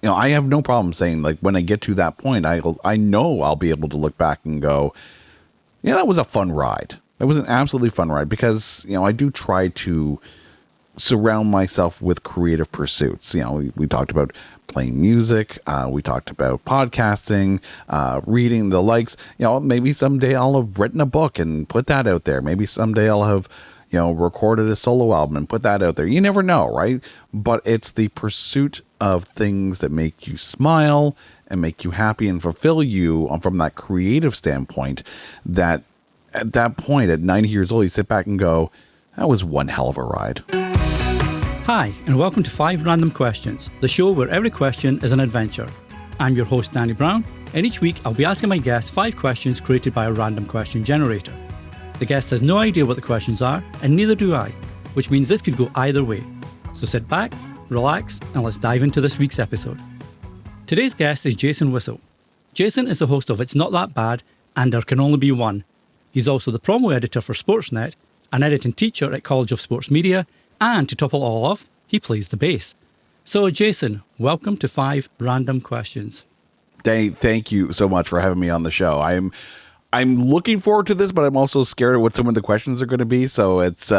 I have no problem saying, like, when I get to that point, I know I'll be able to look back and go, yeah, that was a fun ride. That was an absolutely fun ride because, I do try to surround myself with creative pursuits. We talked about playing music. We talked about podcasting, reading, the likes. Maybe someday I'll have written a book and put that out there. Maybe someday I'll have, recorded a solo album and put that out there. You never know, right? But it's the pursuit of things that make you smile and make you happy and fulfill you from that creative standpoint, that at that point, at 90 years old, you sit back and go, that was one hell of a ride. Hi, and welcome to 5 Random Questions, the show where every question is an adventure. I'm your host, Danny Brown, and each week I'll be asking my guests 5 questions created by a random question generator. The guest has no idea what the questions are, and neither do I, which means this could go either way. So sit back, relax, and let's dive into this week's episode. Today's guest is Jason Whissell. Jason is the host of It's Not That Bad and There Can Only Be One. He's also the promo editor for Sportsnet, an editing teacher at College of Sports Media, and to top it all off, he plays the bass. So Jason, welcome to 5 Random Questions. Dave, thank you so much for having me on the show. I'm looking forward to this, but I'm also scared of what some of the questions are going to be. So it's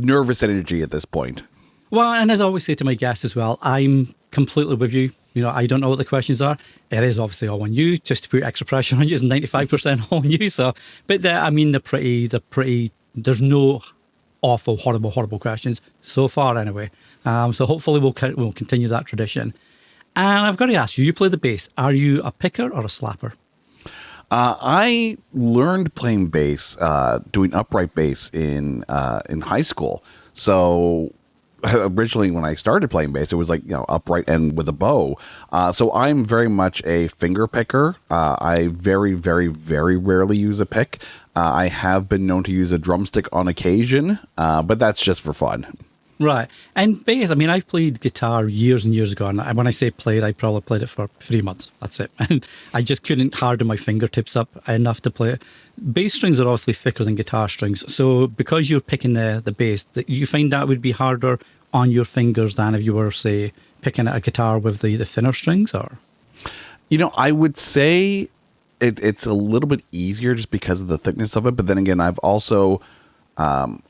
nervous energy at this point. Well, and as I always say to my guests as well, I'm completely with you. I don't know what the questions are. It is obviously all on you, just to put extra pressure on you. It's 95% on you. So, but they're pretty. There's no awful, horrible questions so far, anyway. So hopefully we'll continue that tradition. And I've got to ask you, you play the bass. Are you a picker or a slapper? I learned playing bass, doing upright bass in high school. So originally when I started playing bass, it was like, upright and with a bow. So I'm very much a finger picker. I very, very, very rarely use a pick. I have been known to use a drumstick on occasion, but that's just for fun. Right. And bass, I've played guitar years and years ago, and when I say played, I probably played it for 3 months. That's it. And I just couldn't harden my fingertips up enough to play it. Bass strings are obviously thicker than guitar strings. So because you're picking the bass, you find that would be harder on your fingers than if you were, say, picking a guitar with the thinner strings, or? I would say it's a little bit easier just because of the thickness of it. But then again, I've also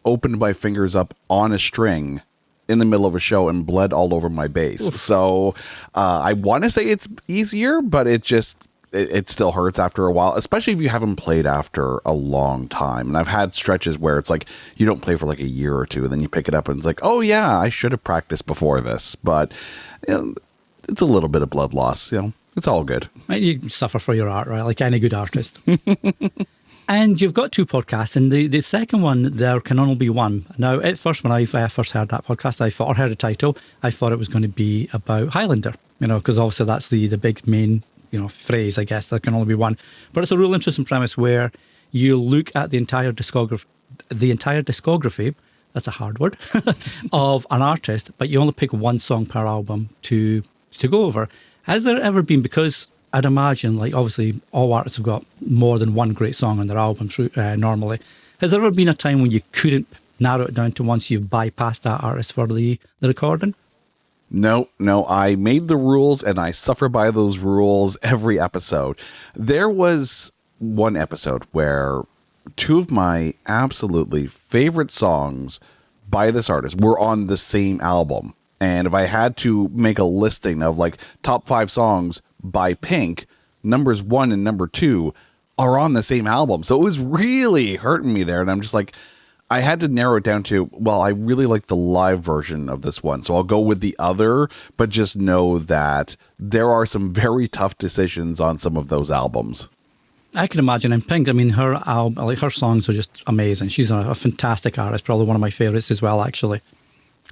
opened my fingers up on a string in the middle of a show and bled all over my bass. Oof. So I want to say it's easier, but it still hurts after a while, especially if you haven't played after a long time. And I've had stretches where it's like you don't play for like a year or two, and then you pick it up and it's like, oh yeah, I should have practiced before this. But it's a little bit of blood loss. It's all good. You suffer for your art, right? Like any good artist. And you've got 2 podcasts, and the second one, There Can Only Be One. Now, at first, when I first heard that podcast, I heard the title, I thought it was going to be about Highlander, because obviously that's the big main, phrase, I guess, There Can Only Be One. But it's a real interesting premise where you look at the entire discography, that's a hard word, of an artist, but you only pick one song per album to go over. Has there ever been, because I'd imagine, like, obviously all artists have got more than one great song on their album normally. Has there ever been a time when you couldn't narrow it down to once you've bypassed that artist for the recording? No, I made the rules and I suffer by those rules every episode. There was one episode where 2 of my absolutely favorite songs by this artist were on the same album. And if I had to make a listing of like top 5 songs by Pink, numbers 1 and number 2 are on the same album. So it was really hurting me there. And I'm just like, I had to narrow it down to, well, I really like the live version of this one, so I'll go with the other, but just know that there are some very tough decisions on some of those albums. I can imagine. And Pink, her album, like, her songs are just amazing. She's a fantastic artist, probably one of my favorites as well, actually.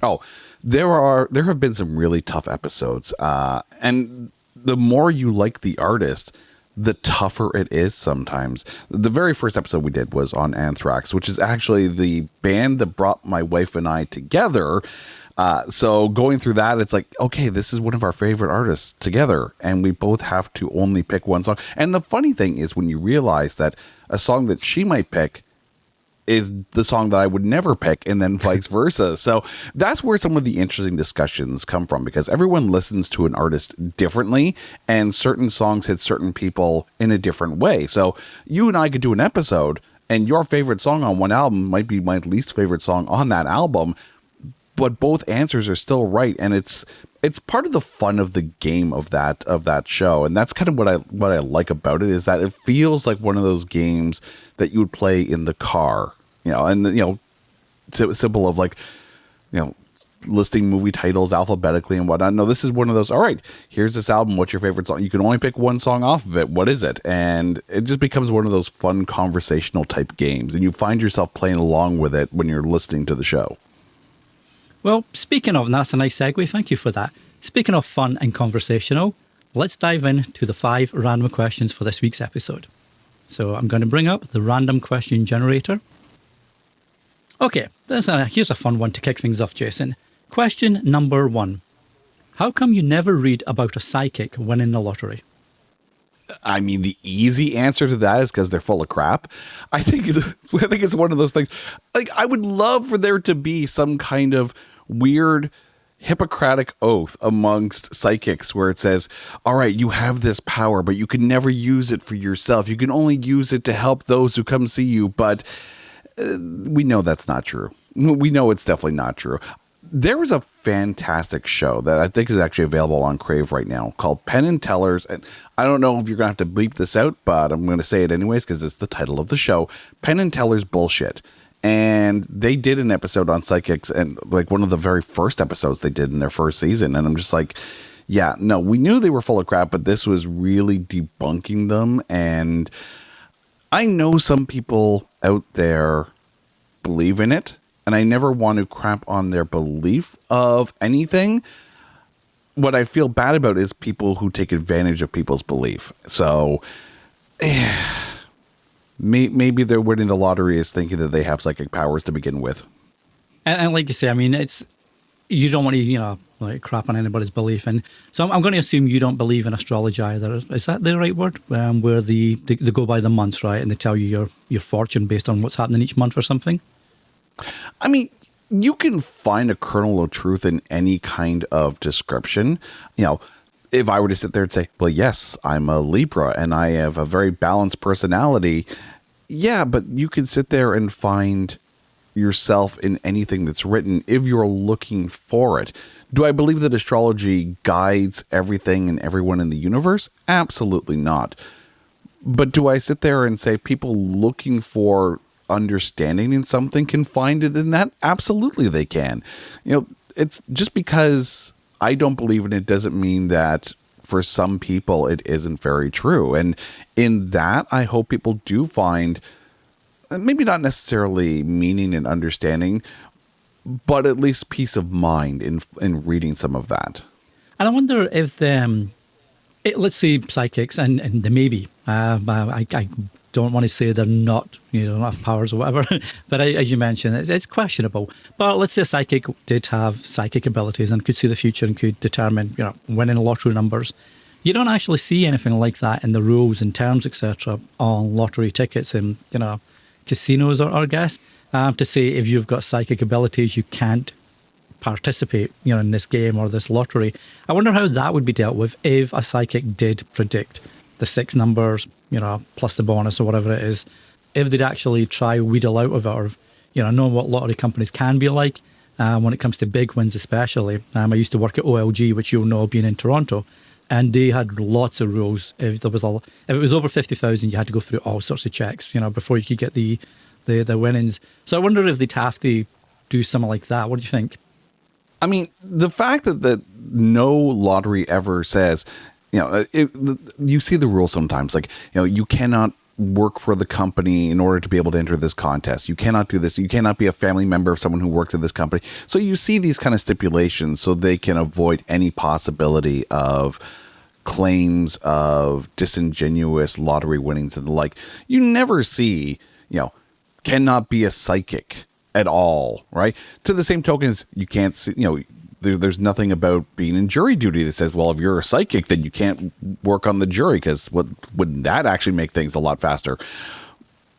Oh, there have been some really tough episodes, and the more you like the artist, the tougher it is sometimes. The very first episode we did was on Anthrax, which is actually the band that brought my wife and I together. So going through that, it's like, okay, this is one of our favorite artists together, and we both have to only pick one song. And the funny thing is when you realize that a song that she might pick is the song that I would never pick, and then vice versa. So that's where some of the interesting discussions come from, because everyone listens to an artist differently, and certain songs hit certain people in a different way. So you and I could do an episode, and your favorite song on one album might be my least favorite song on that album, but both answers are still right, and it's part of the fun of the game of that show. And that's kind of what I like about it, is that it feels like one of those games that you would play in the car, and simple of like, listing movie titles alphabetically and whatnot. No, this is one of those, all right, here's this album, what's your favorite song? You can only pick one song off of it. What is it? And it just becomes one of those fun conversational type games, and you find yourself playing along with it when you're listening to the show. Well, speaking of, and that's a nice segue, thank you for that. Speaking of fun and conversational, let's dive into the 5 random questions for this week's episode. So I'm going to bring up the random question generator. Okay, here's a fun one to kick things off, Jason. Question number 1. How come you never read about a psychic winning the lottery? I mean, the easy answer to that is because they're full of crap. I think it's one of those things. Like, I would love for there to be some kind of weird Hippocratic oath amongst psychics where it says, all right, you have this power, but you can never use it for yourself. You can only use it to help those who come see you. But we know that's not true. We know it's definitely not true. There was a fantastic show that I think is actually available on Crave right now called Penn and Tellers. And I don't know if you're going to have to bleep this out, but I'm going to say it anyways because it's the title of the show, Penn and Tellers Bullshit. And they did an episode on psychics, and like one of the very first episodes they did in their first season. And I'm just like, yeah, no, we knew they were full of crap, but this was really debunking them. And I know some people out there believe in it, and I never want to crap on their belief of anything. What I feel bad about is people who take advantage of people's belief. So maybe they're winning the lottery is thinking that they have psychic powers to begin with. And like you say, I mean, you don't want to, like crap on anybody's belief. And so I'm going to assume you don't believe in astrology either. Is that the right word? Where they go by the months, right? And they tell you your fortune based on what's happening each month or something? I mean, you can find a kernel of truth in any kind of description. If I were to sit there and say, well, yes, I'm a Libra and I have a very balanced personality. Yeah, but you can sit there and find yourself in anything that's written if you're looking for it. Do I believe that astrology guides everything and everyone in the universe? Absolutely not. But do I sit there and say people looking for understanding in something can find it in that? Absolutely they can. It's just because I don't believe in it doesn't mean that for some people it isn't very true. And in that, I hope people do find maybe not necessarily meaning and understanding, but at least peace of mind in reading some of that. And I wonder if let's say psychics, and they may be, I don't want to say they're not, don't have powers or whatever, but as you mentioned, it's questionable. But let's say a psychic did have psychic abilities and could see the future and could determine, winning lottery numbers. You don't actually see anything like that in the rules and terms, etc., on lottery tickets in, casinos or I guess, to say if you've got psychic abilities, you can't participate, in this game or this lottery. I wonder how that would be dealt with if a psychic did predict the 6 numbers, plus the bonus or whatever it is, if they'd actually try wheedle out of it, or, know what lottery companies can be like when it comes to big wins especially. I used to work at OLG, which you'll know being in Toronto, and they had lots of rules. If it was over 50,000, you had to go through all sorts of checks, before you could get the winnings. So I wonder if they'd have to do something like that. What do you think? I mean, the fact that no lottery ever says, you see the rule sometimes, like, you cannot work for the company in order to be able to enter this contest. You cannot do this. You cannot be a family member of someone who works at this company. So you see these kind of stipulations so they can avoid any possibility of claims of disingenuous lottery winnings and the like. You never see, cannot be a psychic at all, right? To the same token as you can't see, there's nothing about being in jury duty that says, well, if you're a psychic, then you can't work on the jury, because wouldn't that actually make things a lot faster?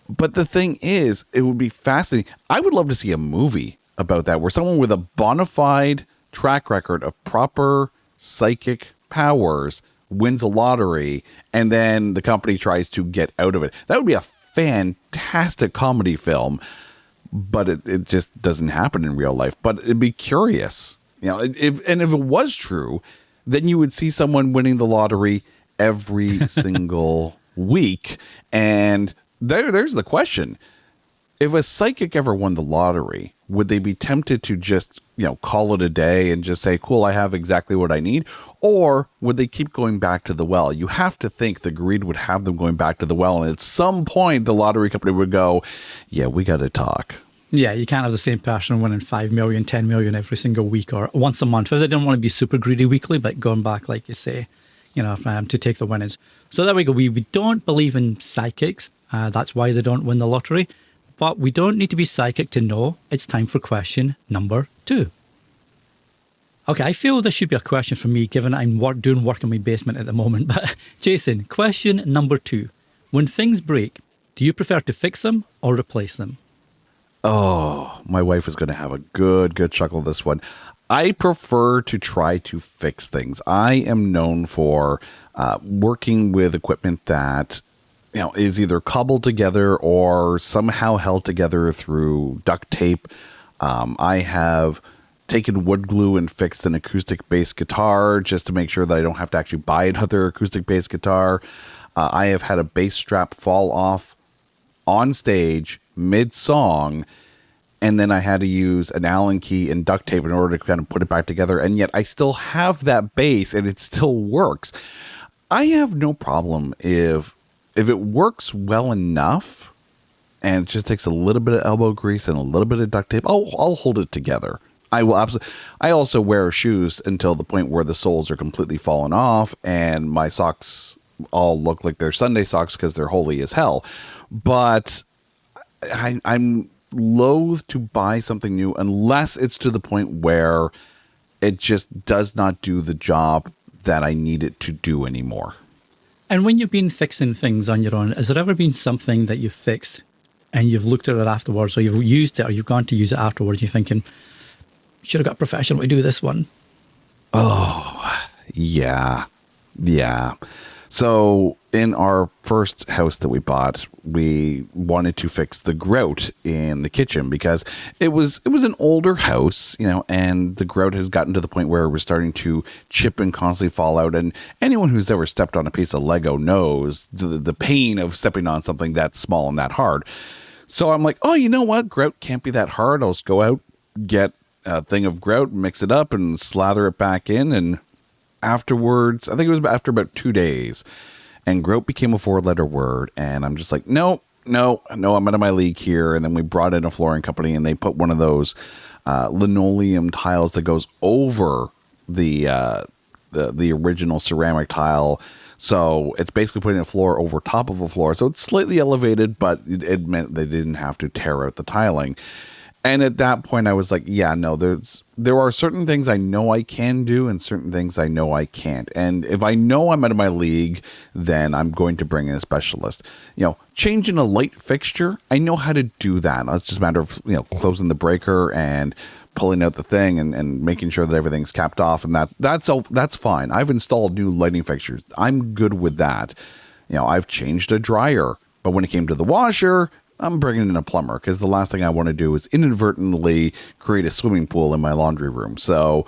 But the thing is, it would be fascinating. I would love to see a movie about that, where someone with a bona fide track record of proper psychic powers wins a lottery, and then the company tries to get out of it. That would be a fantastic comedy film, but it just doesn't happen in real life. But it'd be curious. If it was true, then you would see someone winning the lottery every single week. And there's the question. If a psychic ever won the lottery, would they be tempted to just, call it a day and just say, cool, I have exactly what I need? Or would they keep going back to the well? You have to think the greed would have them going back to the well. And at some point, the lottery company would go, yeah, we got to talk. Yeah, you can't have the same person winning 5 million, 10 million every single week or once a month. If they don't want to be super greedy weekly, but going back, like you say, to take the winnings. So there we go. We don't believe in psychics. That's why they don't win the lottery. But we don't need to be psychic to know it's time for question number 2. Okay, I feel this should be a question for me, given I'm doing work in my basement at the moment. But Jason, question number 2. When things break, do you prefer to fix them or replace them? Oh, my wife is going to have a good chuckle this one. I prefer to try to fix things. I am known for working with equipment that is either cobbled together or somehow held together through duct tape. I have taken wood glue and fixed an acoustic bass guitar just to make sure that I don't have to actually buy another acoustic bass guitar. I have had a bass strap fall off on stage mid-song, and then I had to use an Allen key and duct tape in order to kind of put it back together. And yet I still have that bass and it still works. I have no problem if it works well enough and it just takes a little bit of elbow grease and a little bit of duct tape, I'll hold it together. I will absolutely. I also wear shoes until the point where the soles are completely fallen off and my socks all look like they're Sunday socks because they're holy as hell. But I'm loath to buy something new unless it's to the point where it just does not do the job that I need it to do anymore. And when you've been fixing things on your own, has there ever been something that you fixed and you've looked at it afterwards, or you've used it, or you've gone to use it afterwards, you're thinking, should have got a professional to do this one? Oh, yeah. So in our first house that we bought, we wanted to fix the grout in the kitchen because it was an older house, and the grout has gotten to the point where it was starting to chip and constantly fall out. And anyone who's ever stepped on a piece of Lego knows the pain of stepping on something that small and that hard. So I'm like, oh, you know what? Grout can't be that hard. I'll just go out, get a thing of grout, mix it up and slather it back in. And afterwards, I think it was after about 2 days, and grout became a 4-letter word. And I'm just like, no, I'm out of my league here. And then we brought in a flooring company and they put one of those linoleum tiles that goes over the original ceramic tile. So it's basically putting a floor over top of a floor. So it's slightly elevated, but it meant they didn't have to tear out the tiling. And at that point, I was like, yeah, no, there are certain things I know I can do and certain things I know I can't. And if I know I'm out of my league, then I'm going to bring in a specialist. Changing a light fixture, I know how to do that. It's just a matter of, closing the breaker and pulling out the thing and making sure that everything's capped off. And that's fine. I've installed new lighting fixtures. I'm good with that. I've changed a dryer, but when it came to the washer, I'm bringing in a plumber because the last thing I want to do is inadvertently create a swimming pool in my laundry room. So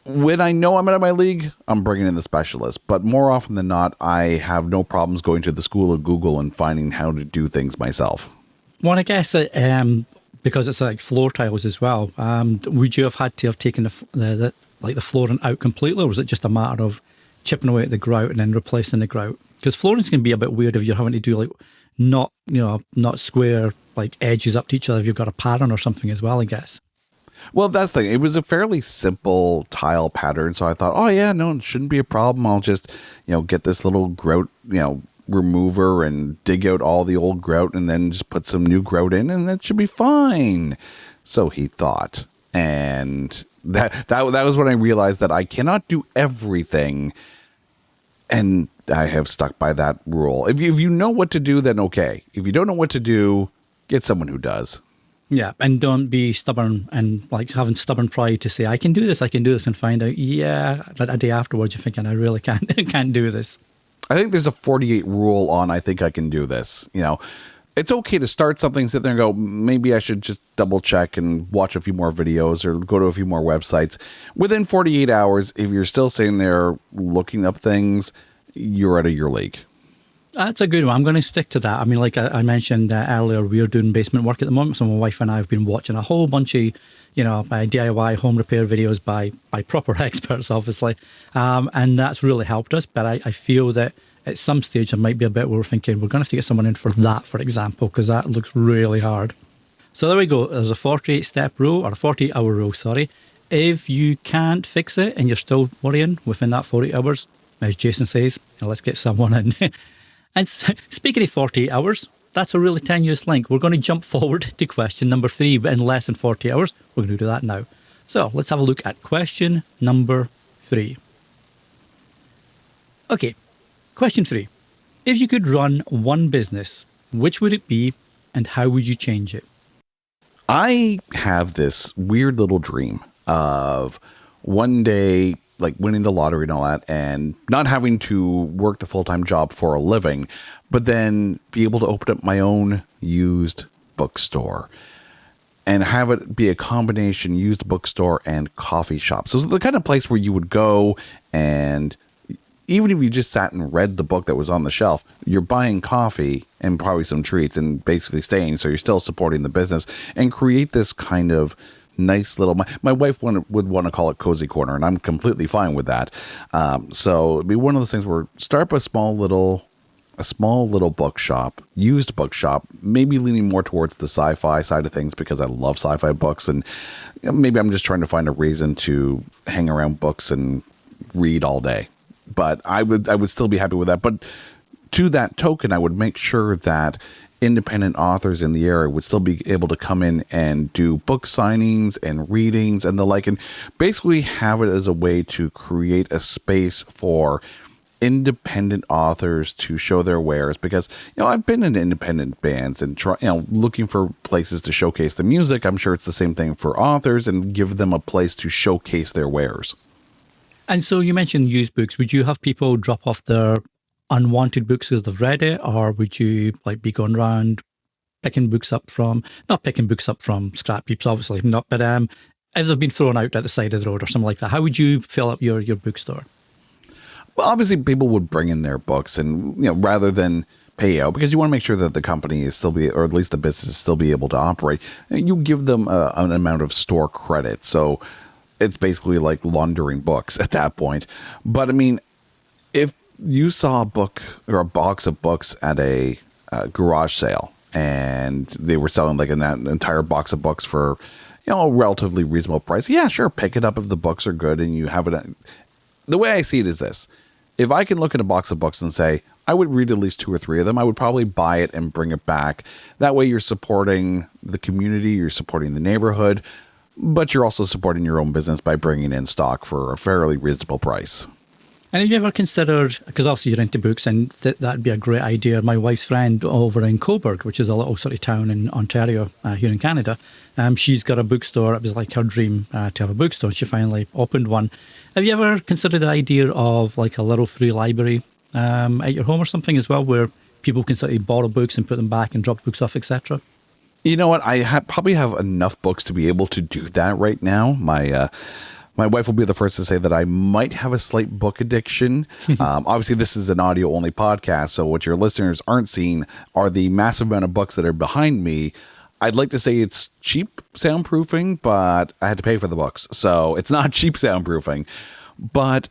when I know I'm out of my league, I'm bringing in the specialist. But more often than not, I have no problems going to the school of Google and finding how to do things myself. Well, I guess because it's like floor tiles as well, would you have had to have taken the flooring out completely, or was it just a matter of chipping away at the grout and then replacing the grout? Because flooring can be a bit weird if you're having to do not square edges up to each other if you've got a pattern or something as well, I guess. Well, that's the thing. It was a fairly simple tile pattern, so I thought, oh yeah, no, it shouldn't be a problem. I'll just, get this little grout, remover and dig out all the old grout and then just put some new grout in and that should be fine. So he thought. And that was when I realized that I cannot do everything And I have stuck by that rule. If you know what to do, then okay. If you don't know what to do, get someone who does. Yeah, and don't be stubborn and like having stubborn pride to say, I can do this, and find out, a day afterwards you're thinking, I really can't do this. I think there's a 48 rule on I think I can do this. It's okay to start something, sit there and go, maybe I should just double check and watch a few more videos or go to a few more websites. Within 48 hours, if you're still sitting there looking up things, you're out of your league. That's a good one. I'm going to stick to that. I mean, like I mentioned earlier, we're doing basement work at the moment. So my wife and I have been watching a whole bunch of, DIY home repair videos by proper experts, obviously. And that's really helped us. But I feel that at some stage there might be a bit where we're thinking we're going to have to get someone in for that, for example, because that looks really hard. So there we go. There's a 48-step rule, or a 48-hour rule, sorry. If you can't fix it and you're still worrying within that 48 hours, as Jason says, let's get someone in. And speaking of 48 hours, that's a really tenuous link. We're going to jump forward to question number 3, but in less than 40 hours. We're going to do that now. So let's have a look at question number 3. Okay, question 3. If you could run one business, which would it be and how would you change it? I have this weird little dream of one day like winning the lottery and all that and not having to work the full-time job for a living, but then be able to open up my own used bookstore and have it be a combination used bookstore and coffee shop. So it's the kind of place where you would go, and even if you just sat and read the book that was on the shelf, you're buying coffee and probably some treats and basically staying. So you're still supporting the business and create this kind of nice little, my wife would want to call it cozy corner, and I'm completely fine with that. So it'd be one of those things where start a small little bookshop, used bookshop, maybe leaning more towards the sci-fi side of things because I love sci-fi books, and maybe I'm just trying to find a reason to hang around books and read all day. But I would still be happy with that. But to that token, I would make sure that independent authors in the area would still be able to come in and do book signings and readings and the like, and basically have it as a way to create a space for independent authors to show their wares. Because I've been in independent bands and looking for places to showcase the music. I'm sure it's the same thing for authors, and give them a place to showcase their wares. And so you mentioned used books. Would you have people drop off their unwanted books because they've read it, or would you be going around not picking books up from scrap heaps, obviously not, but if they've been thrown out at the side of the road or something like that, how would you fill up your bookstore? Well, obviously people would bring in their books, and rather than pay out, because you want to make sure that the company is still or at least the business is still be able to operate, you give them an amount of store credit. So it's basically like laundering books at that point. But I mean, if you saw a book or a box of books at a garage sale, and they were selling like an entire box of books for a relatively reasonable price, yeah, sure, pick it up if the books are good and you have it. The way I see it is this: if I can look at a box of books and say I would read at least 2 or 3 of them, I would probably buy it and bring it back. That way you're supporting the community, you're supporting the neighborhood, but you're also supporting your own business by bringing in stock for a fairly reasonable price. And have you ever considered, because obviously you're into books, and that'd be a great idea. My wife's friend over in Coburg, which is a little sort of town in Ontario, here in Canada, she's got a bookstore. It was like her dream to have a bookstore. She finally opened one. Have you ever considered the idea of like a little free library at your home or something as well, where people can sort of borrow books and put them back and drop books off, etc.? You know what? I probably have enough books to be able to do that right now. My wife will be the first to say that I might have a slight book addiction. Obviously, this is an audio-only podcast, so what your listeners aren't seeing are the massive amount of books that are behind me. I'd like to say it's cheap soundproofing, but I had to pay for the books, so it's not cheap soundproofing. But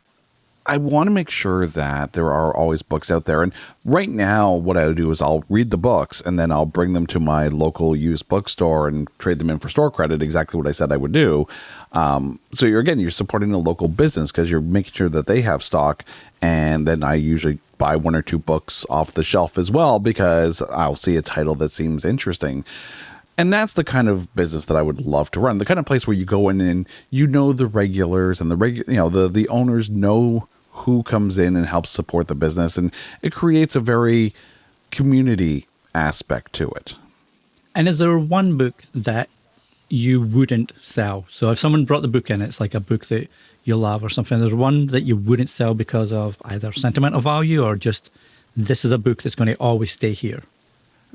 I want to make sure that there are always books out there. And right now, what I'll do is I'll read the books, and then I'll bring them to my local used bookstore and trade them in for store credit, exactly what I said I would do. So you're supporting a local business because you're making sure that they have stock. And then I usually buy 1 or 2 books off the shelf as well, because I'll see a title that seems interesting. And that's the kind of business that I would love to run. The kind of place where you go in and the regulars and the owners know who comes in and helps support the business. And it creates a very community aspect to it. And is there one book that you wouldn't sell? So if someone brought the book in, it's like a book that you love or something, there's one that you wouldn't sell because of either sentimental value or just this is a book that's going to always stay here?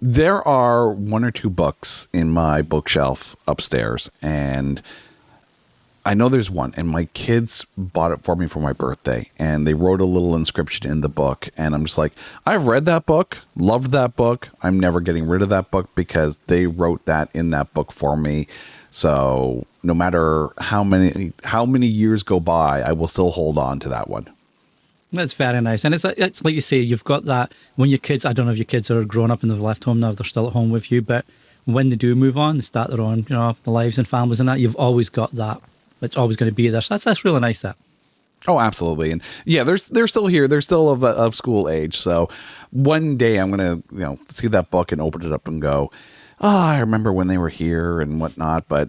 There are one or two books in my bookshelf upstairs, and I know there's one, and my kids bought it for me for my birthday, and they wrote a little inscription in the book, and I'm just like, I've read that book, loved that book. I'm never getting rid of that book because they wrote that in that book for me. So no matter how many years go by, I will still hold on to that one. That's very nice. And it's like you say, you've got that when your kids, I don't know if your kids are grown up and they've left home now, if they're still at home with you, but when they do move on, they start their own, lives and families and that, you've always got that. It's always going to be there. So that's really nice, that. Oh, absolutely. And yeah, they're still here. They're still of school age. So one day I'm going to, see that book and open it up and go, I remember when they were here and whatnot. But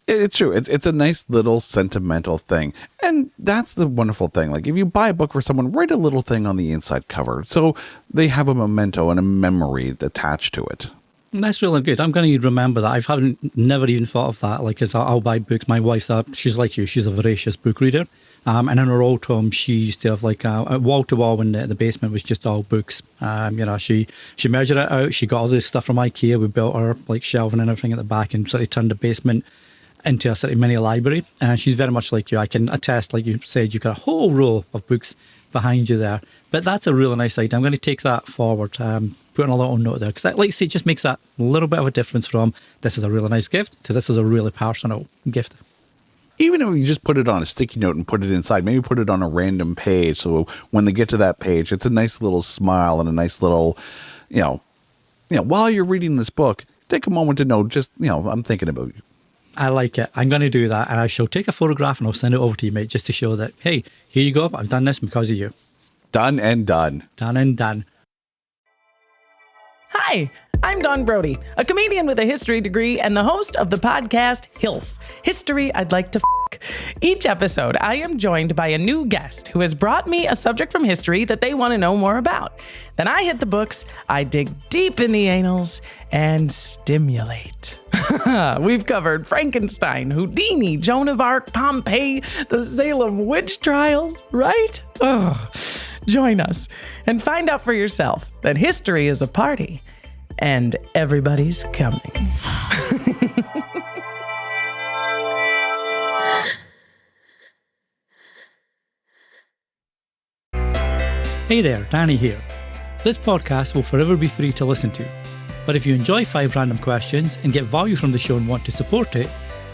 it's true. It's a nice little sentimental thing. And that's the wonderful thing. Like if you buy a book for someone, write a little thing on the inside cover so they have a memento and a memory attached to it. That's really good. I'm going to remember that. I haven't never even thought of that. Like, I'll buy books. My wife's she's like you. She's a voracious book reader. And in her old home, she used to have like a wall to wall in the basement was just all books. She measured it out. She got all this stuff from IKEA. We built her like shelving and everything at the back and sort of turned the basement into a sort of mini library. And she's very much like you. I can attest, like you said, you've got a whole row of books behind you there. But that's a really nice idea. I'm going to take that forward, putting a little note there. Because like you say, it just makes that little bit of a difference from this is a really nice gift to this is a really personal gift. Even if you just put it on a sticky note and put it inside, maybe put it on a random page. So when they get to that page, it's a nice little smile and a nice little, while you're reading this book, take a moment to know, just, I'm thinking about you. I like it. I'm going to do that. And I shall take a photograph and I'll send it over to you, mate, just to show that, hey, here you go. I've done this because of you. Done and done. Done and done. Hi, I'm Dawn Brody, a comedian with a history degree and the host of the podcast HILF, History I'd Like to F***. Each episode, I am joined by a new guest who has brought me a subject from history that they want to know more about. Then I hit the books, I dig deep in the annals, and stimulate. We've covered Frankenstein, Houdini, Joan of Arc, Pompeii, the Salem witch trials, right? Join us and find out for yourself that history is a party and everybody's coming. Hey there, Danny here. This podcast will forever be free to listen to. But if you enjoy 5 Random Questions and get value from the show and want to support it,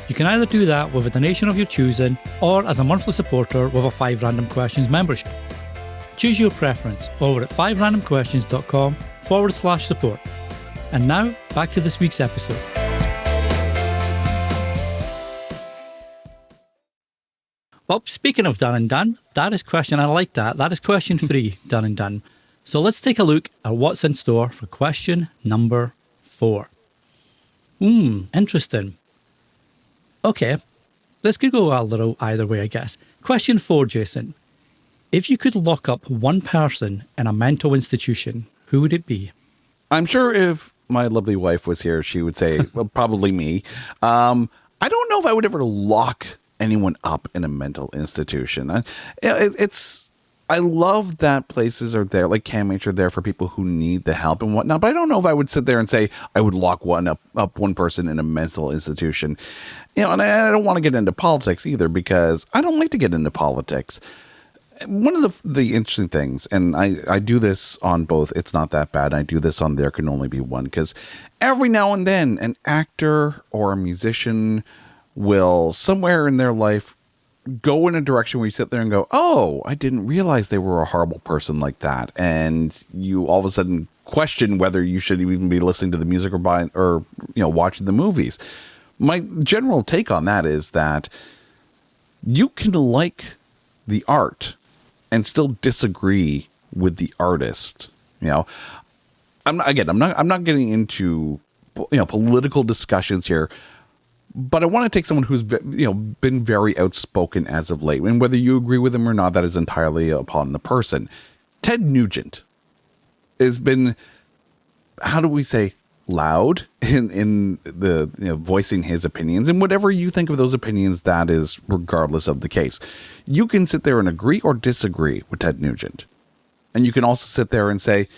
you can either do that with a donation of your choosing or as a monthly supporter with a 5 Random Questions membership. Choose your preference over at 5randomquestions.com/support. And now, back to this week's episode. Well, speaking of done and done, that is question, I like that. That is question 3, done and done. So let's take a look at what's in store for question number 4. Interesting. Okay, this could go a little either way, I guess. Question 4, Jason. If you could lock up one person in a mental institution, who would it be? I'm sure if my lovely wife was here, she would say, well, probably me. I don't know if I would ever lock anyone up in a mental institution. I love that places are there, like CAMH are there for people who need the help and whatnot, but I don't know if I would sit there and say I would lock up one person in a mental institution. And I don't want to get into politics either because I don't like to get into politics. One of the interesting things, and I do this on both It's Not That Bad, and I do this on There Can Only Be One, because every now and then an actor or a musician will somewhere in their life go in a direction where you sit there and go, oh, I didn't realize they were a horrible person like that. And you all of a sudden question whether you should even be listening to the music or watching the movies. My general take on that is that you can like the art and still disagree with the artist. I'm not getting into political discussions here. But I want to take someone who's, been very outspoken as of late. And whether you agree with him or not, that is entirely upon the person. Ted Nugent has been, how do we say, loud in the voicing his opinions. And whatever you think of those opinions, that is regardless of the case. You can sit there and agree or disagree with Ted Nugent. And you can also sit there and say,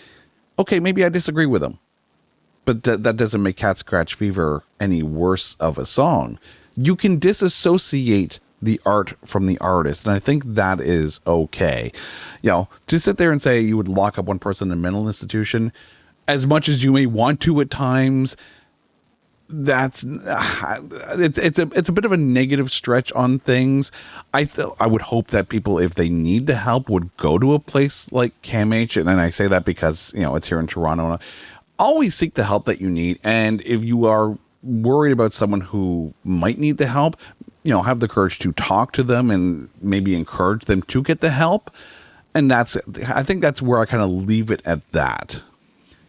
okay, maybe I disagree with him. But that doesn't make Cat Scratch Fever any worse of a song. You can disassociate the art from the artist, and I think that is okay. To sit there and say you would lock up one person in a mental institution, as much as you may want to at times, it's a bit of a negative stretch on things. I would hope that people, if they need the help, would go to a place like CAMH, and I say that because it's here in Toronto. Always seek the help that you need. And if you are worried about someone who might need the help, have the courage to talk to them and maybe encourage them to get the help. And I think that's where I kind of leave it at that.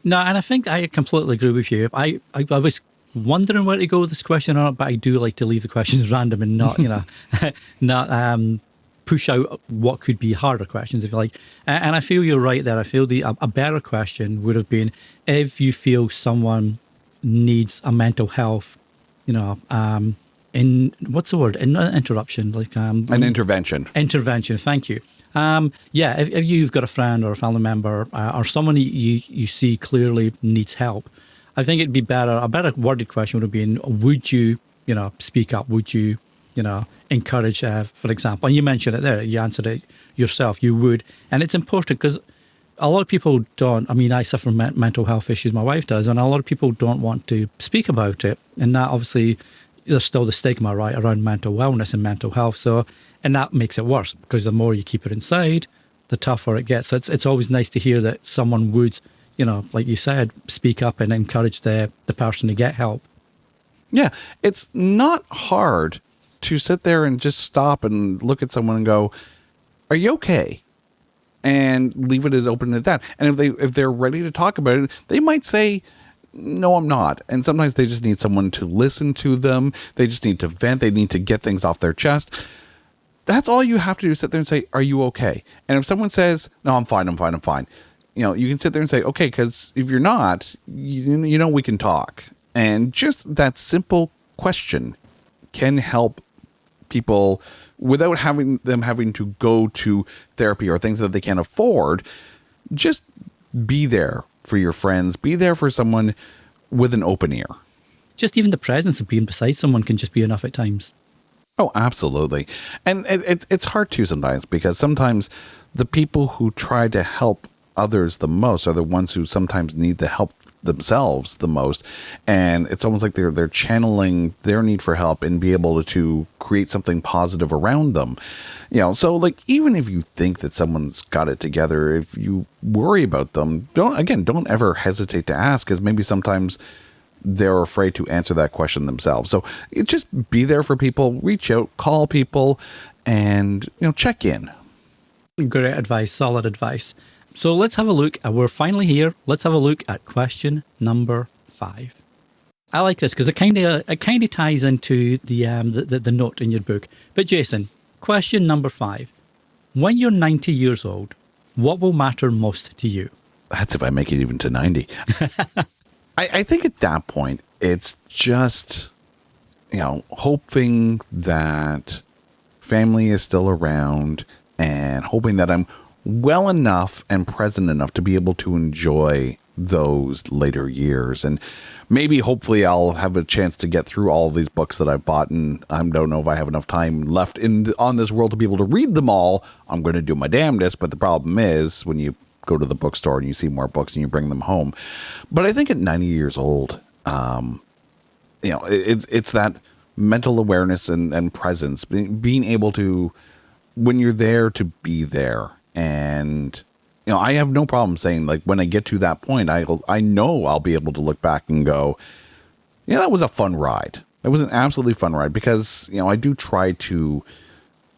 No, and I think I completely agree with you. I was wondering where to go with this question or not, but I do like to leave the questions random and not, not push out what could be harder questions, if you like. And I feel you're right there. I feel a better question would have been if you feel someone needs a mental health, what's the word? Interruption, like an intervention. Intervention. Thank you. If you've got a friend or a family member or someone you see clearly needs help, I think it'd be a better worded question would have been, would you, speak up? Would you, encourage, for example, and you mentioned it there, you answered it yourself, you would. And it's important because a lot of people don't, I suffer from mental health issues, my wife does, and a lot of people don't want to speak about it. And that obviously, there's still the stigma, right, around mental wellness and mental health. So, and that makes it worse because the more you keep it inside, the tougher it gets. So it's always nice to hear that someone would, like you said, speak up and encourage the person to get help. Yeah, it's not hard to sit there and just stop and look at someone and go, are you okay? And leave it as open as that. And if they're ready to talk about it, they might say, no, I'm not. And sometimes they just need someone to listen to them. They just need to vent. They need to get things off their chest. That's all you have to do, sit there and say, are you okay? And if someone says, no, I'm fine. You can sit there and say, okay, because if you're not, we can talk. And just that simple question can help people without having to go to therapy or things that they can't afford. Just be there for your friends. Be there for someone with an open ear. Just even the presence of being beside someone can just be enough at times. Oh, absolutely. And it's hard too sometimes because sometimes the people who try to help others the most are the ones who sometimes need the help themselves the most. And it's almost like they're channeling their need for help and be able to create something positive around them. So like, even if you think that someone's got it together, if you worry about them, don't ever hesitate to ask, because maybe sometimes they're afraid to answer that question themselves. So just be there for people, reach out, call people, and check in. Great advice, solid advice. So let's have a look. We're finally here. Let's have a look at question number 5. I like this because it kind of ties into the note in your book. But Jason, question number 5: when you're 90 years old, what will matter most to you? That's if I make it even to 90. I think at that point, it's just, hoping that family is still around and hoping that I'm well enough and present enough to be able to enjoy those later years. And maybe, hopefully, I'll have a chance to get through all of these books that I've bought. And I don't know if I have enough time left on this world to be able to read them all. I'm going to do my damnedest. But the problem is when you go to the bookstore and you see more books and you bring them home. But I think at 90 years old, it's that mental awareness and presence, being able to, when you're there, to be there. And, I have no problem saying, like, when I get to that point, I know I'll be able to look back and go, that was a fun ride. It was an absolutely fun ride because, I do try to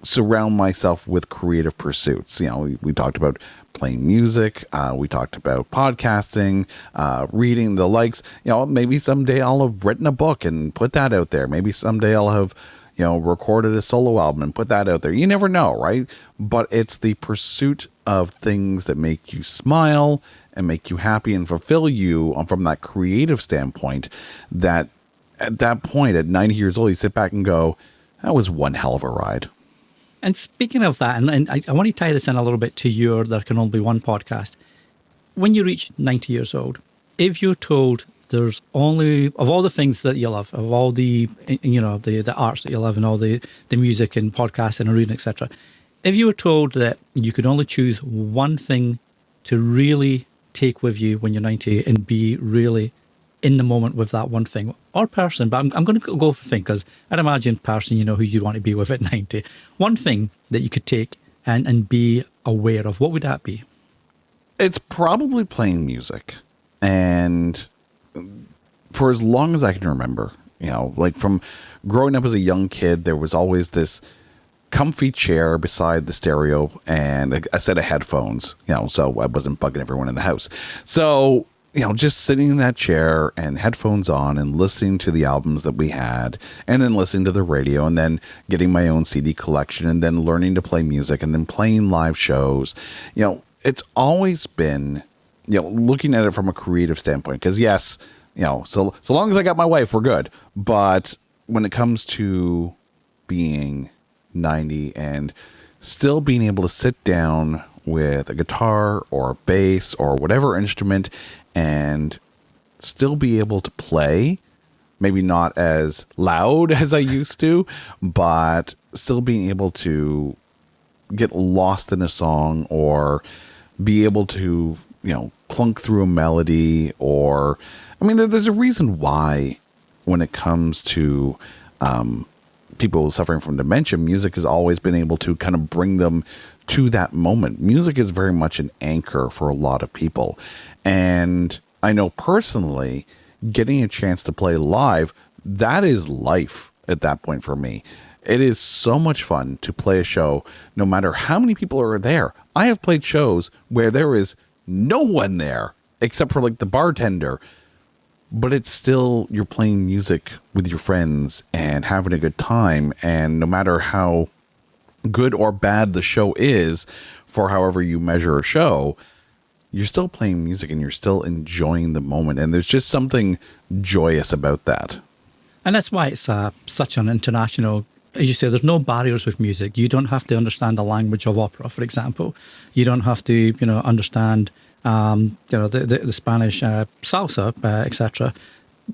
surround myself with creative pursuits. We talked about playing music. We talked about podcasting, reading, the likes. Maybe someday I'll have written a book and put that out there. Maybe someday I'll have, recorded a solo album and put that out there. You never know, right? But it's the pursuit of things that make you smile and make you happy and fulfill you from that creative standpoint, that at that point, at 90 years old, you sit back and go, that was one hell of a ride. And speaking of that, and I want to tie this in a little bit to your There Can Only Be One podcast. When you reach 90 years old, if you're told there's only, of all the things that you love, of all the, the arts that you love and all the music and podcasting and reading, etc., if you were told that you could only choose one thing to really take with you when you're 90 and be really in the moment with that one thing, or person, but I'm going to go for thing, because I'd imagine person, who you want to be with at 90. One thing that you could take and be aware of, what would that be? It's probably playing music. And for as long as I can remember, like from growing up as a young kid, there was always this comfy chair beside the stereo and a set of headphones, so I wasn't bugging everyone in the house. So, just sitting in that chair and headphones on and listening to the albums that we had, and then listening to the radio, and then getting my own CD collection, and then learning to play music, and then playing live shows. It's always been, looking at it from a creative standpoint, because yes, so long as I got my wife, we're good. But when it comes to being 90 and still being able to sit down with a guitar or a bass or whatever instrument and still be able to play, maybe not as loud as I used to, but still being able to get lost in a song, or be able to, clunk through a melody, or, there's a reason why when it comes to people suffering from dementia, music has always been able to kind of bring them to that moment. Music is very much an anchor for a lot of people. And I know personally, getting a chance to play live, that is life at that point for me. It is so much fun to play a show, no matter how many people are there. I have played shows where there is no one there except for like the bartender, but it's still, you're playing music with your friends and having a good time. And no matter how good or bad the show is, for however you measure a show, you're still playing music and you're still enjoying the moment. And there's just something joyous about that. And that's why it's such an international, as you say, there's no barriers with music. You don't have to understand the language of opera, for example. You don't have to, understand, the Spanish salsa, etc.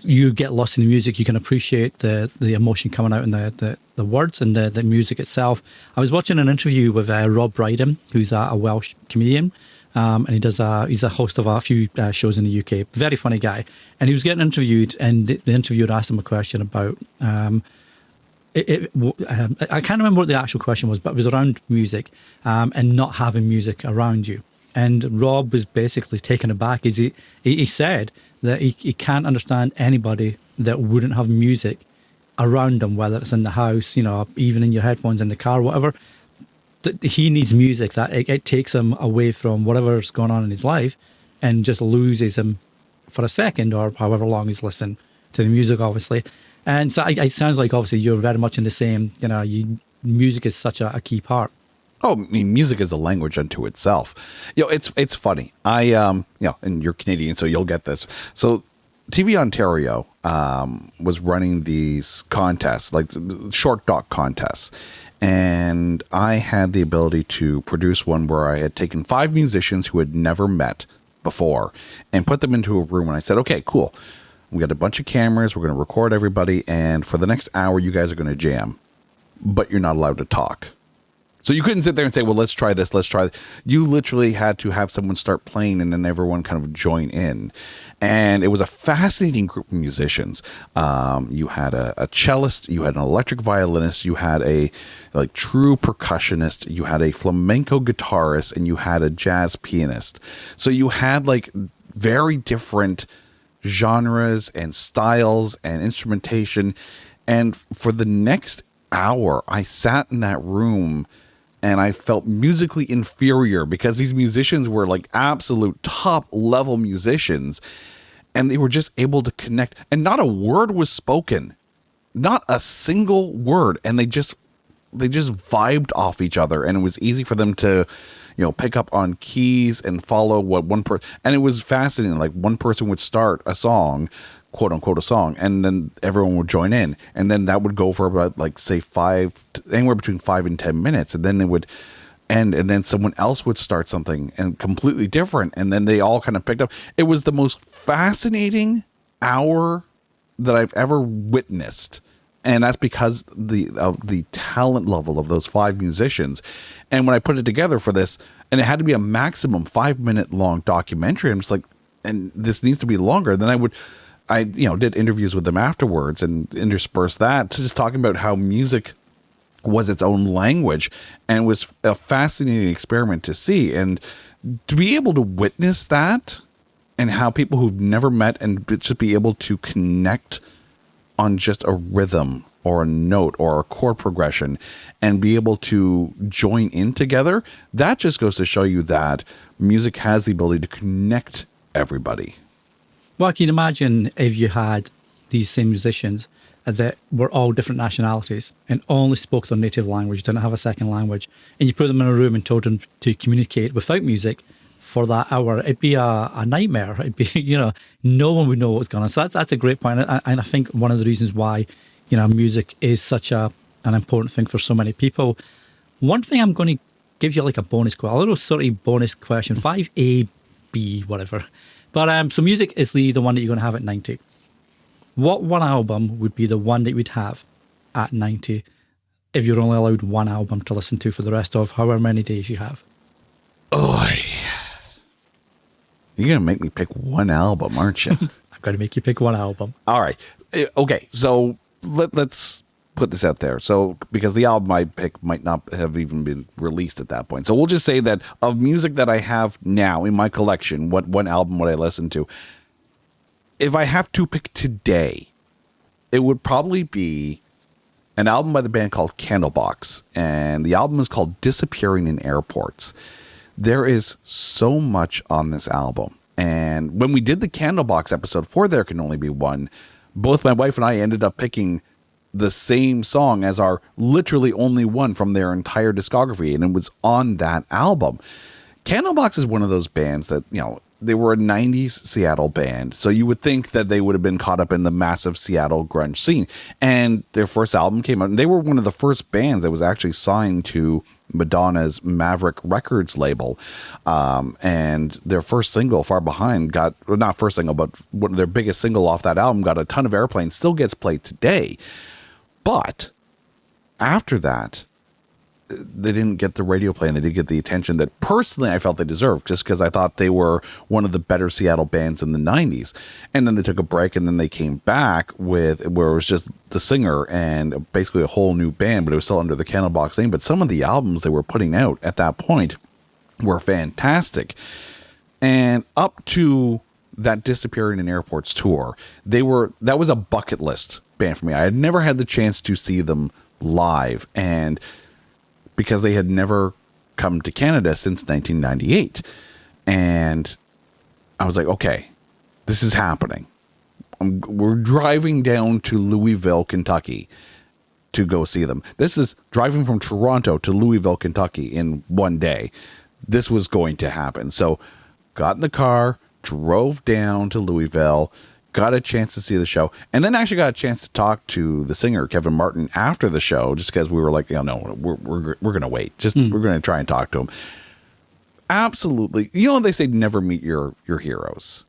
You get lost in the music. You can appreciate the emotion coming out in the words and the music itself. I was watching an interview with Rob Brydon, who's a Welsh comedian. And he's a host of a few shows in the UK. Very funny guy. And he was getting interviewed, and the interviewer asked him a question about, I can't remember what the actual question was, but it was around music and not having music around you. And Rob was basically taken aback. He said that he can't understand anybody that wouldn't have music around him, whether it's in the house, even in your headphones in the car, whatever. He needs music, that it takes him away from whatever's going on in his life and just loses him for a second, or however long he's listening to the music, obviously. And so it sounds like obviously you're very much in the same, music is such a key part. Oh, music is a language unto itself. It's funny. And you're Canadian, so you'll get this. So TV Ontario was running these contests, like short doc contests. And I had the ability to produce one where I had taken 5 musicians who had never met before and put them into a room. And I said, okay, cool. We got a bunch of cameras. We're going to record everybody. And for the next hour, you guys are going to jam. But you're not allowed to talk. So you couldn't sit there and say, well, let's try this. Let's try this. You literally had to have someone start playing and then everyone kind of join in. And it was a fascinating group of musicians. You had a cellist, you had an electric violinist, you had a true percussionist, you had a flamenco guitarist, and you had a jazz pianist. So you had very different genres and styles and instrumentation. And for the next hour, I sat in that room and I felt musically inferior because these musicians were like absolute top level musicians, and they were just able to connect, and not a word was spoken, not a single word. And they just vibed off each other, and it was easy for them to, pick up on keys and follow what one person, and it was fascinating. Like, one person would start a song, quote unquote a song, and then everyone would join in, and then that would go for about, like, say anywhere between 5 and 10 minutes, and then it would end, and then someone else would start something and completely different, and then they all kind of picked up. It was the most fascinating hour that I've ever witnessed. And that's because of the talent level of those 5 musicians. And when I put it together for this, and it had to be a maximum 5-minute long documentary, I'm just like, and this needs to be longer. Then I did interviews with them afterwards and interspersed that to just talking about how music was its own language, and it was a fascinating experiment to see. And to be able to witness that, and how people who've never met and just be able to connect on just a rhythm or a note or a chord progression and be able to join in together, that just goes to show you that music has the ability to connect everybody. Well, I can imagine if you had these same musicians that were all different nationalities and only spoke their native language, didn't have a second language, and you put them in a room and told them to communicate without music for that hour, it'd be a nightmare. It'd be, no one would know what was going on. So that's a great point. And I think one of the reasons why, music is such an important thing for so many people. One thing I'm going to give you like a little sort of bonus question, 5A, B, whatever. But so music is the one that you're going to have at 90. What one album would be the one that you would have at 90 if you're only allowed one album to listen to for the rest of however many days you have? Oh, you're going to make me pick one album, aren't you? I've got to make you pick one album. All right. Okay. So let's put this out there. So, because the album I pick might not have even been released at that point. So we'll just say that of music that I have now in my collection, what one album would I listen to? If I have to pick today, it would probably be an album by the band called Candlebox. And the album is called Disappearing in Airports. There is so much on this album. And when we did the Candlebox episode for There Can Only Be One, both my wife and I ended up picking the same song as our literally only one from their entire discography. And it was on that album. Candlebox is one of those bands that, they were a 90s Seattle band. So you would think that they would have been caught up in the massive Seattle grunge scene. And their first album came out, and they were one of the first bands that was actually signed to Madonna's Maverick Records label. And their first single, Far Behind, not first single, but one of their biggest single off that album, got a ton of airplay, still gets played today. But after that, they didn't get the radio play, and they didn't get the attention that personally I felt they deserved, just because I thought they were one of the better Seattle bands in the 90s. And then they took a break, and then they came back where it was just the singer and basically a whole new band, but it was still under the Candlebox name. But some of the albums they were putting out at that point were fantastic. And up to that Disappearing in Airports tour, that was a bucket list band for me. I had never had the chance to see them live, and because they had never come to Canada since 1998. And I was like, okay, this is happening. We're driving down to Louisville, Kentucky to go see them. This is driving from Toronto to Louisville, Kentucky in one day. This was going to happen. So got in the car, drove down to Louisville, got a chance to see the show, and then actually got a chance to talk to the singer, Kevin Martin, after the show, just because we were like, no, we're going to wait. We're going to try and talk to him. Absolutely. They say never meet your heroes.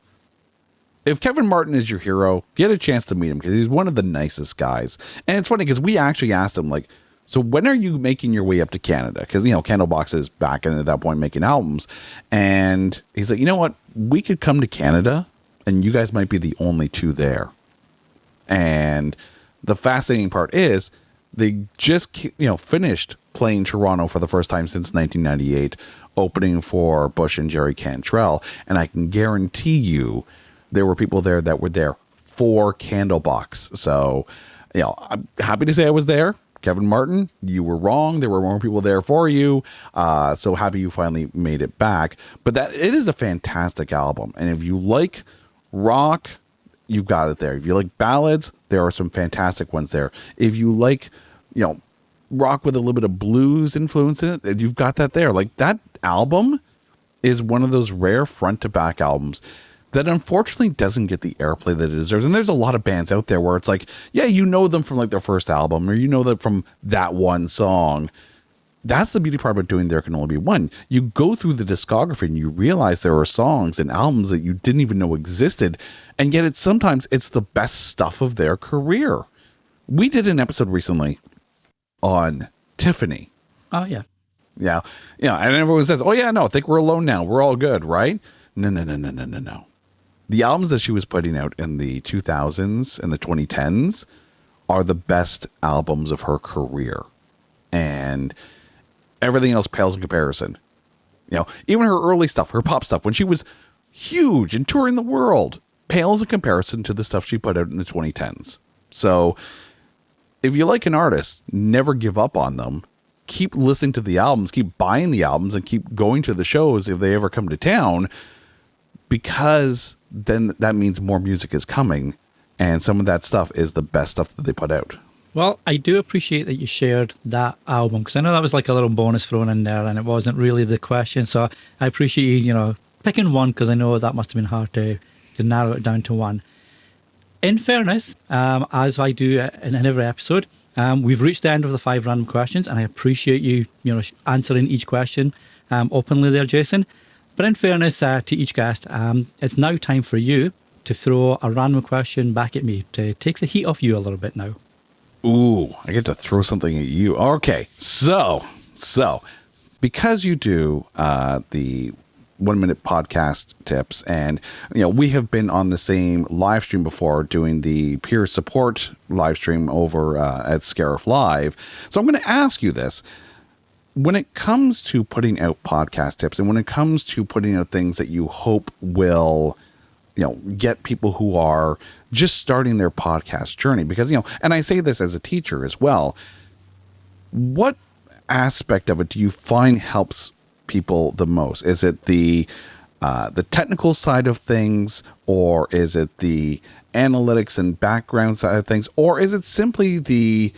If Kevin Martin is your hero, get a chance to meet him, because he's one of the nicest guys. And it's funny because we actually asked him, like, so when are you making your way up to Canada? Because, Candlebox is back in at that point making albums. And he's like, you know what? We could come to Canada, and you guys might be the only two there. And the fascinating part is they just, finished playing Toronto for the first time since 1998, opening for Bush and Jerry Cantrell. And I can guarantee you there were people there that were there for Candlebox. So, I'm happy to say I was there. Kevin Martin, you were wrong. There were more people there for you. So happy you finally made it back. But it is a fantastic album. And if you like rock, you've got it there. If you like ballads, there are some fantastic ones there. If you like, rock with a little bit of blues influence in it, you've got that there. Like, that album is one of those rare front to back albums that unfortunately doesn't get the airplay that it deserves. And there's a lot of bands out there where it's like, yeah, you know them from like their first album, or you know them from that one song. That's the beauty part about doing There Can Only Be One. You go through the discography and you realize there are songs and albums that you didn't even know existed. And yet sometimes it's the best stuff of their career. We did an episode recently on Tiffany. Oh, yeah. Yeah. Yeah. And everyone says, oh, yeah, no, I think we're alone now. We're all good, right? No. The albums that she was putting out in the 2000s and the 2010s are the best albums of her career. And everything else pales in comparison. Even her early stuff, her pop stuff, when she was huge and touring the world, pales in comparison to the stuff she put out in the 2010s. So if you like an artist, never give up on them. Keep listening to the albums, keep buying the albums, and keep going to the shows if they ever come to town, because then that means more music is coming, and some of that stuff is the best stuff that they put out. Well, I do appreciate that you shared that album, because I know that was like a little bonus thrown in there, and it wasn't really the question. So I appreciate you, picking one, because I know that must have been hard to narrow it down to one. In fairness, as I do in every episode, we've reached the end of the 5 random questions, and I appreciate you, answering each question openly there, Jason. But in fairness to each guest, it's now time for you to throw a random question back at me, to take the heat off you a little bit now. Ooh, I get to throw something at you. Okay, so because you do the 1 minute podcast tips, and we have been on the same live stream before doing the peer support live stream over at Scarif Live. So I'm going to ask you this. When it comes to putting out podcast tips, and when it comes to putting out things that you hope will, get people who are just starting their podcast journey, because, and I say this as a teacher as well, what aspect of it do you find helps people the most? Is it the technical side of things, or is it the analytics and background side of things, or is it simply the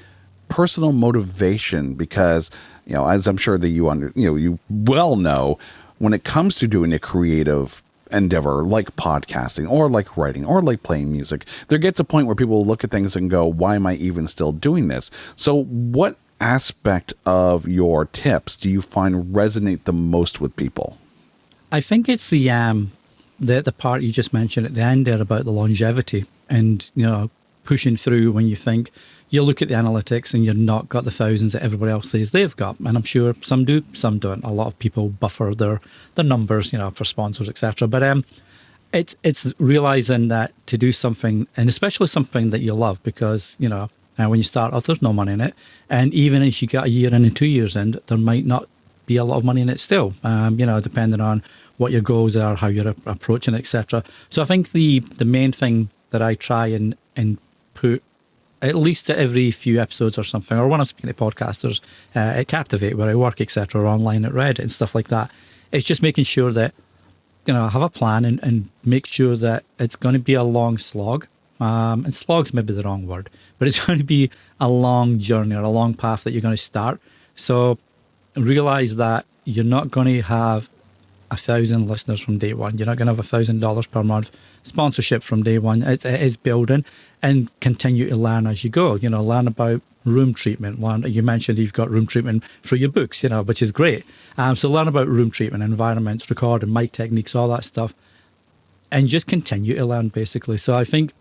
personal motivation? Because as I'm sure that you well know, when it comes to doing a creative endeavor like podcasting or like writing or like playing music, there gets a point where people look at things and go, why am I even still doing this? So what aspect of your tips do you find resonate the most with people? I think it's the part you just mentioned at the end there about the longevity, and pushing through when you think you look at the analytics and you've not got the thousands that everybody else says they've got. And I'm sure some do, some don't. A lot of people buffer their numbers, for sponsors, etc. But it's realizing that to do something, and especially something that you love, because when you start off, there's no money in it, and even if you got a year in and 2 years in, there might not be a lot of money in it still. Depending on what your goals are, how you're approaching it, etc. So I think the main thing that I try and put at least every few episodes or something, or when I'm speaking to podcasters at Captivate where I work, etc., or online at Reddit and stuff like that, it's just making sure that I have a plan and make sure that it's going to be a long slog. And slog's maybe the wrong word, but it's going to be a long journey or a long path that you're going to start. So realize that you're not going to have 1,000 listeners from day one. You're not going to have $1,000 per month sponsorship from day one. It is building, and continue to learn as you go. Learn about room treatment. You mentioned you've got room treatment for your books, which is great. So learn about room treatment, environments, recording, mic techniques, all that stuff, and just continue to learn, basically. So I think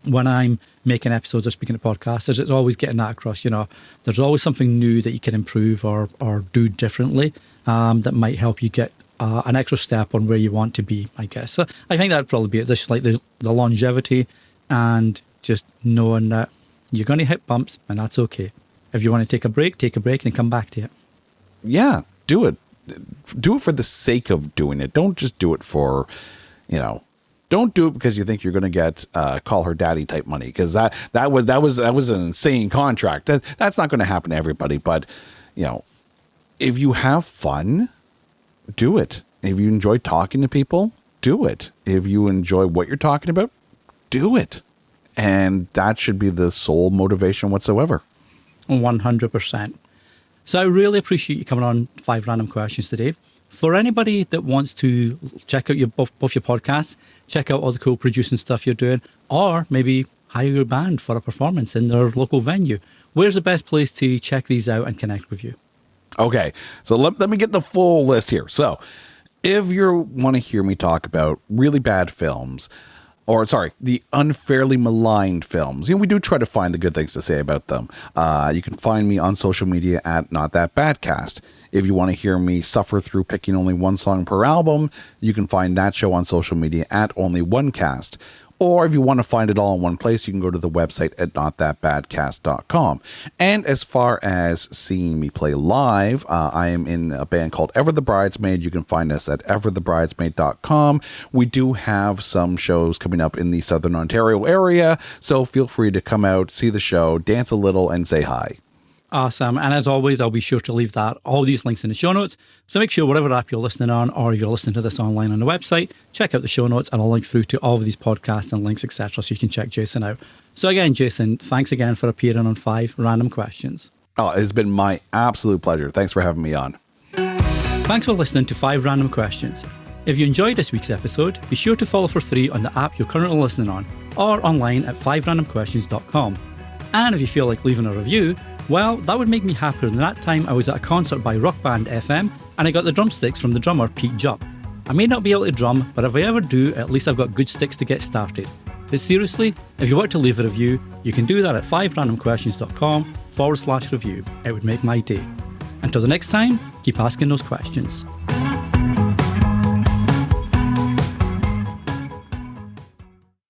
when I'm making episodes or speaking to podcasters, it's always getting that across. There's always something new that you can improve or do differently that might help you get an extra step on where you want to be, I guess. So I think that'd probably be it. Just like the longevity, and just knowing that you're going to hit bumps, and that's okay. If you want to take a break and come back to it. Yeah, do it. Do it for the sake of doing it. Don't just do it for, Don't do it because you think you're going to get call her daddy type money, because that was an insane contract. That's not going to happen to everybody. But if you have fun, do it. If you enjoy talking to people, do it. If you enjoy what you're talking about, do it. And that should be the sole motivation whatsoever. 100%. So I really appreciate you coming on 5 Random Questions today. For anybody that wants to check out both your podcasts, check out all the cool producing stuff you're doing, or maybe hire your band for a performance in their local venue, where's the best place to check these out and connect with you? Okay, so let me get the full list here. So if you want to hear me talk about really bad films, the unfairly maligned films, we do try to find the good things to say about them. You can find me on social media at Not That Badcast. If you want to hear me suffer through picking only one song per album, you can find that show on social media at Only One Cast. Or if you want to find it all in one place, you can go to the website at notthatbadcast.com. And as far as seeing me play live, I am in a band called Ever the Bridesmaid. You can find us at everthebridesmaid.com. We do have some shows coming up in the Southern Ontario area, so feel free to come out, see the show, dance a little, and say hi. Awesome. And as always, I'll be sure to leave all these links in the show notes. So make sure whatever app you're listening on, or you're listening to this online on the website, check out the show notes and I'll link through to all of these podcasts and links, etc. so you can check Jason out. So again, Jason, thanks again for appearing on 5 Random Questions. Oh, it's been my absolute pleasure. Thanks for having me on. Thanks for listening to 5 Random Questions. If you enjoyed this week's episode, be sure to follow for free on the app you're currently listening on, or online at 5randomquestions.com. And if you feel like leaving a review, well, that would make me happier than that time I was at a concert by Rock Band FM and I got the drumsticks from the drummer Pete Jupp. I may not be able to drum, but if I ever do, at least I've got good sticks to get started. But seriously, if you want to leave a review, you can do that at 5randomquestions.com/review. It would make my day. Until the next time, keep asking those questions.